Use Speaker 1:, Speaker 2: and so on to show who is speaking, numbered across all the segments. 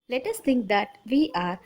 Speaker 1: Let us think that we are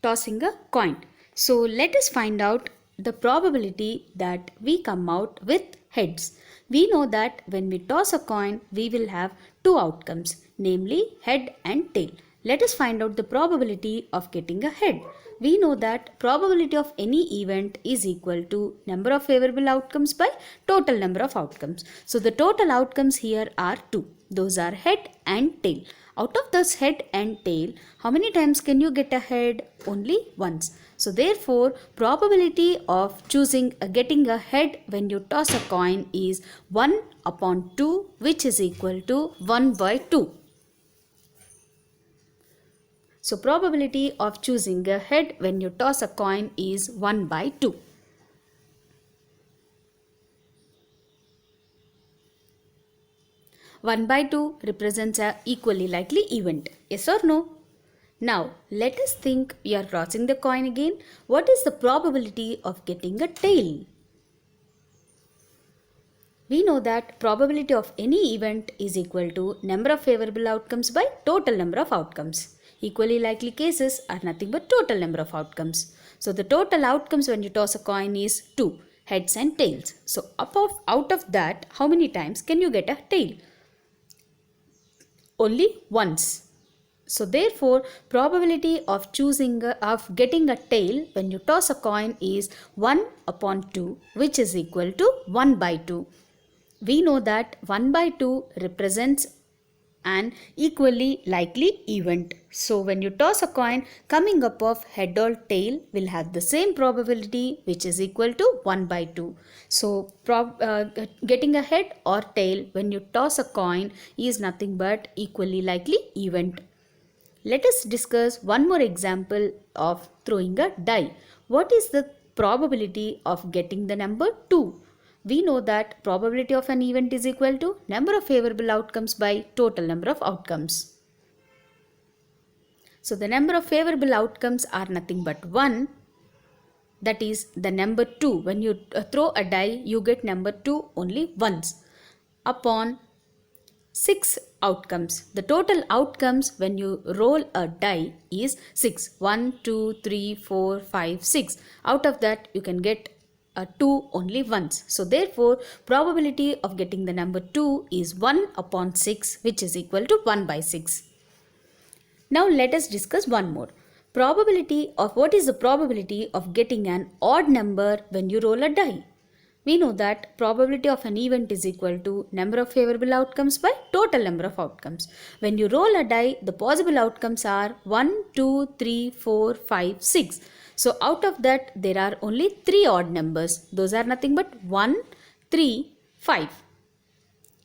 Speaker 1: tossing a coin. So let us find out the probability that we come out with heads. We know that when we toss a coin, we will have two outcomes, namely head and tail. Let us find out the probability of getting a head. We know that probability of any event is equal to number of favorable outcomes by total number of outcomes. So the total outcomes here are two. Those are head and tail. Out of this head and tail, how many times can you get a head? Only once. So therefore, probability of getting a head when you toss a coin is 1 upon 2, which is equal to 1 by 2. So probability of choosing a head when you toss a coin is 1 by 2. One by 2 represents a equally likely event. Yes or no? Now, let us think we are tossing the coin again. What is the probability of getting a tail? We know that probability of any event is equal to number of favorable outcomes by total number of outcomes. Equally likely cases are nothing but total number of outcomes. So the total outcomes when you toss a coin is 2, heads and tails. So out of that, how many times can you get a tail? Only once. So therefore, probability of getting a tail when you toss a coin is 1 upon 2, which is equal to 1 by 2. We know that 1 by 2 represents an equally likely event. So when you toss a coin, coming up of head or tail will have the same probability, which is equal to 1 by 2. So getting a head or tail when you toss a coin is nothing but equally likely event. Let us discuss one more example of throwing a die. What is the probability of getting the number 2? We know that probability of an event is equal to number of favorable outcomes by total number of outcomes. So the number of favorable outcomes are nothing but 1. That is the number 2. When you throw a die, you get number 2 only once upon 6 outcomes. The total outcomes when you roll a die is 6. 1, 2, 3, 4, 5, 6. Out of that you can get a 2 only once. So therefore, probability of getting the number 2 is 1 upon 6, which is equal to 1 by 6. Now let us discuss one more. What is the probability of getting an odd number when you roll a die? We know that probability of an event is equal to number of favorable outcomes by total number of outcomes. When you roll a die, the possible outcomes are 1, 2, 3, 4, 5, 6. So out of that, there are only 3 odd numbers. Those are nothing but 1, 3, 5.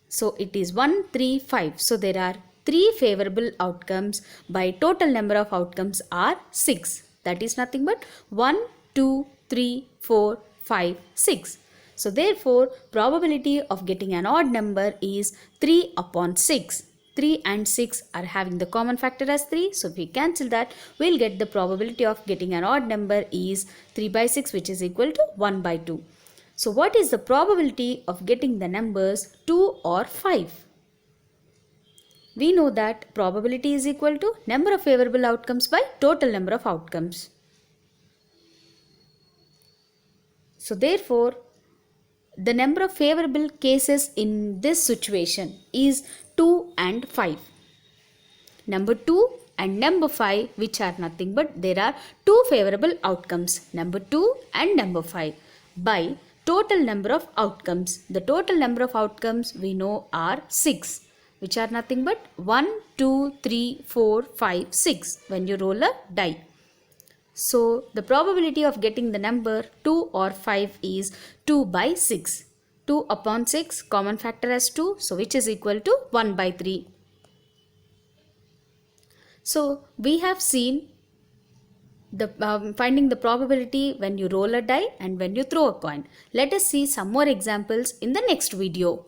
Speaker 1: So it is 1, 3, 5. So there are 3 favorable outcomes by total number of outcomes are 6. That is nothing but 1, 2, 3, 4, 5, 6. So therefore, probability of getting an odd number is 3 upon 6. 3 and 6 are having the common factor as 3. So if we cancel that, we'll get the probability of getting an odd number is 3 by 6, which is equal to 1 by 2. So what is the probability of getting the numbers 2 or 5? We know that probability is equal to number of favorable outcomes by total number of outcomes. So therefore, the number of favorable cases in this situation is 2 and 5. Number 2 and number 5, which are nothing but there are 2 favorable outcomes, number 2 and number 5, by total number of outcomes. The total number of outcomes we know are 6, which are nothing but 1, 2, 3, 4, 5, 6 when you roll a die. So the probability of getting the number 2 or 5 is 2 by 6. 2 upon 6, common factor as 2, so which is equal to 1 by 3. So we have seen the finding the probability when you roll a die and when you throw a coin. Let us see some more examples in the next video.